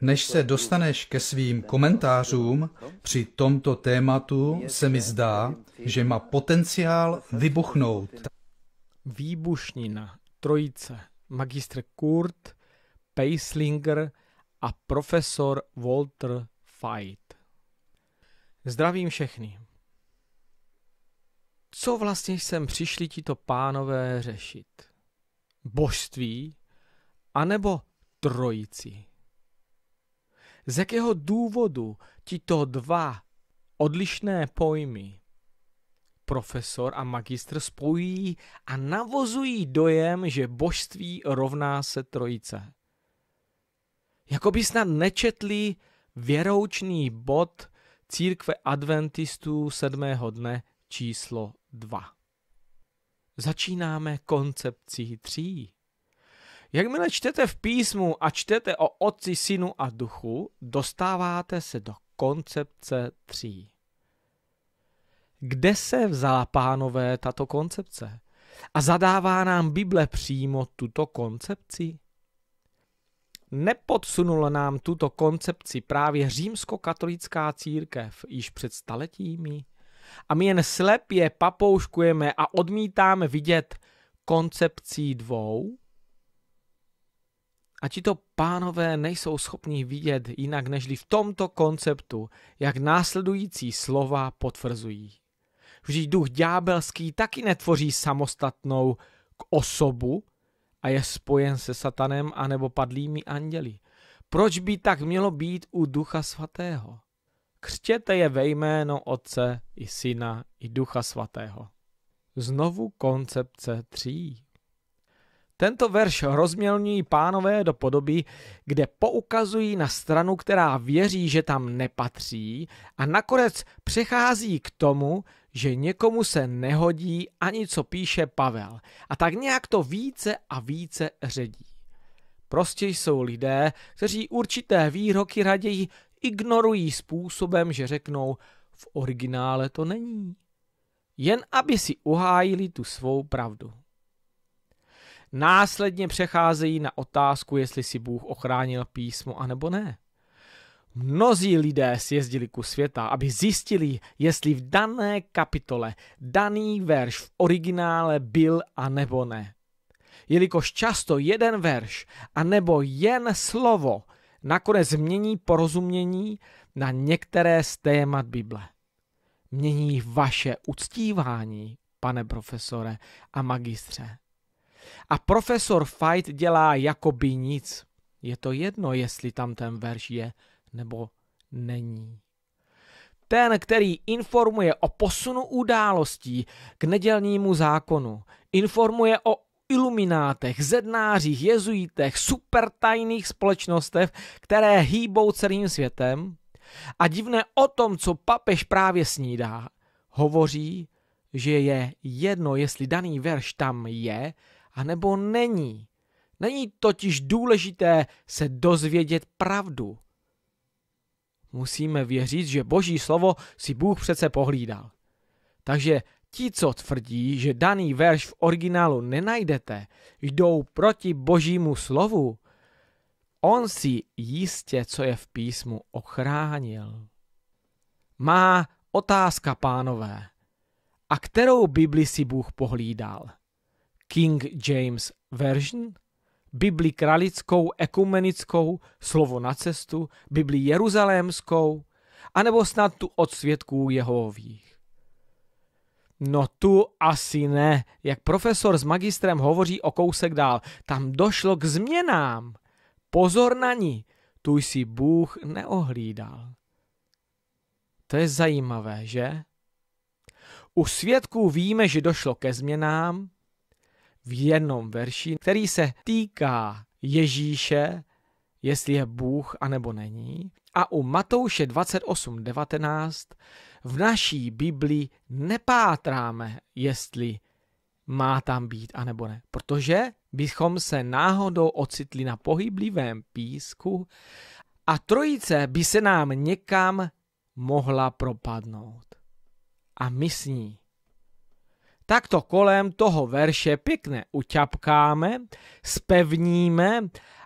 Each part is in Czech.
Než se dostaneš ke svým komentářům, při tomto tématu se mi zdá, že má potenciál vybuchnout. Výbušnina trojice, magistr Kurt, Paislinger a profesor Walter Veit. Zdravím všechny. Co vlastně sem přišli tito pánové řešit? Božství anebo trojici? Z jakého důvodu tito dva odlišné pojmy, profesor a magistr, spojují a navozují dojem, že božství rovná se trojice? Jakoby snad nečetli věroučný bod církve adventistů 7. dne číslo 2. Začínáme koncepcí 3. Jakmile čtete v písmu a čtete o Otci, Synu a Duchu, dostáváte se do koncepce 3. Kde se vzala, pánové, tato koncepce? A zadává nám Bible přímo tuto koncepci? Nepodsunula nám tuto koncepci právě římskokatolická církev již před staletími? A my jen slepě papouškujeme a odmítáme vidět koncepcí 2? A tito pánové nejsou schopni vidět jinak nežli v tomto konceptu, jak následující slova potvrzují. Vždyť duch ďábelský taky netvoří samostatnou osobu a je spojen se satanem anebo padlými anděli. Proč by tak mělo být u Ducha Svatého? Křtěte je ve jméno Otce i Syna i Ducha Svatého. Znovu koncepce 3. Tento verš rozmělňují pánové do podoby, kde poukazují na stranu, která věří, že tam nepatří, a nakonec přechází k tomu, že někomu se nehodí ani co píše Pavel. A tak nějak to více a více ředí. Prostě jsou lidé, kteří určité výroky raději ignorují způsobem, že řeknou, v originále to není. Jen aby si uhájili tu svou pravdu. Následně přecházejí na otázku, jestli si Bůh ochránil písmo, anebo ne. Mnozí lidé sjezdili ku světa, aby zjistili, jestli v dané kapitole daný verš v originále byl, anebo ne. Jelikož často jeden verš, anebo jen slovo nakonec změní porozumění na některé z témat Bible. Mění vaše uctívání, pane profesore a magistře. A profesor Veit dělá jakoby nic. Je to jedno, jestli tam ten verš je nebo není. Ten, který informuje o posunu událostí k nedělnímu zákonu, informuje o iluminátech, zednářích, jezuitech, supertajných společnostech, které hýbou celým světem, a divné o tom, co papež právě snídá, hovoří, že je jedno, jestli daný verš tam je, anebo není. Není totiž důležité se dozvědět pravdu. Musíme věřit, že Boží slovo si Bůh přece pohlídal. Takže ti, co tvrdí, že daný verš v originálu nenajdete, jdou proti Božímu slovu. On si jistě, co je v písmu, ochránil. Má otázka, pánové. A kterou Bibli si Bůh pohlídal? King James Version, Bibli kralickou, ekumenickou, slovo na cestu, Bibli jeruzalémskou, anebo snad tu od svědků Jehovových. No tu asi ne, jak profesor s magistrem hovoří o kousek dál, tam došlo k změnám. Pozor na ní, tu si Bůh neohlídal. To je zajímavé, že? U svědků víme, že došlo ke změnám v jednom verši, který se týká Ježíše, jestli je Bůh anebo není. A u Matouše 28:19 v naší Biblii nepátráme, jestli má tam být anebo ne. Protože bychom se náhodou ocitli na pohyblivém písku a trojice by se nám někam mohla propadnout. A my s ní. Takto kolem toho verše pěkně uťapkáme, spevníme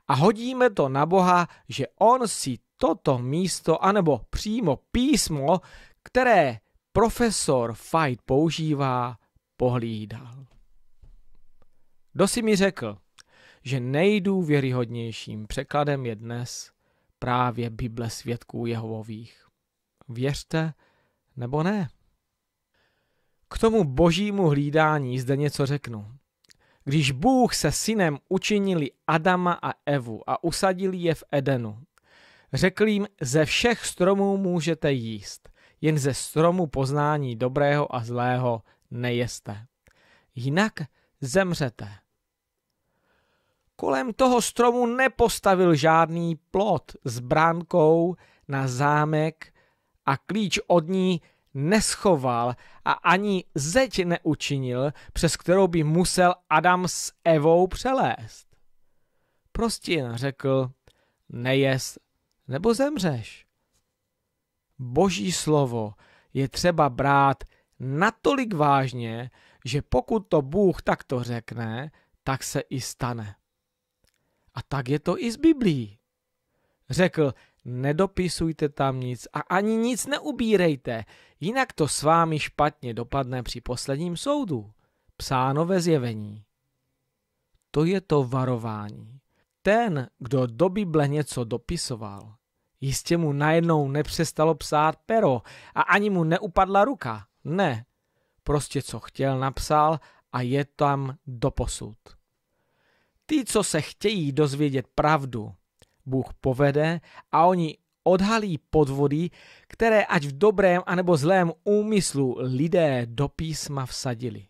a hodíme to na Boha, že on si toto místo, anebo přímo písmo, které profesor Fajt používá, pohlídal. Kdo si mi řekl, že nejdůvěryhodnějším překladem je dnes právě Bible svědků Jehovových. Věřte nebo ne? K tomu božímu hlídání zde něco řeknu. Když Bůh se synem učinili Adama a Evu a usadili je v Edenu, řekl jim, ze všech stromů můžete jíst, jen ze stromu poznání dobrého a zlého nejeste. Jinak zemřete. Kolem toho stromu nepostavil žádný plot s bránkou na zámek a klíč od ní neschoval a ani zeď neučinil, přes kterou by musel Adam s Evou přelézt. Prostě jen řekl, nejez nebo zemřeš. Boží slovo je třeba brát natolik vážně, že pokud to Bůh takto řekne, tak se i stane. A tak je to i s Biblií. Řekl, nedopisujte tam nic a ani nic neubírejte, jinak to s vámi špatně dopadne při posledním soudu. Psáno ve Zjevení. To je to varování. Ten, kdo do Bible něco dopisoval, jistě mu najednou nepřestalo psát pero a ani mu neupadla ruka. Ne, prostě co chtěl napsal a je tam doposud. Ty, co se chtějí dozvědět pravdu, Bůh povede a oni odhalí podvody, které ať v dobrém anebo zlém úmyslu lidé do písma vsadili.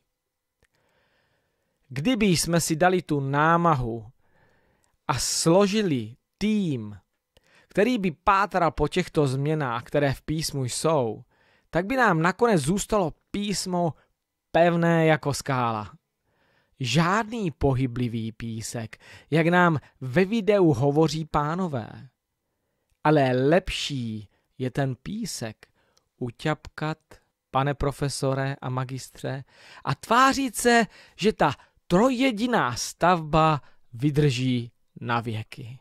Kdyby jsme si dali tu námahu a složili tým, který by pátral po těchto změnách, které v písmu jsou, tak by nám nakonec zůstalo písmo pevné jako skála. Žádný pohyblivý písek, jak nám ve videu hovoří pánové. Ale lepší je ten písek uťapkat, pane profesore a magistře, a tvářit se, že ta trojjediná stavba vydrží na věky.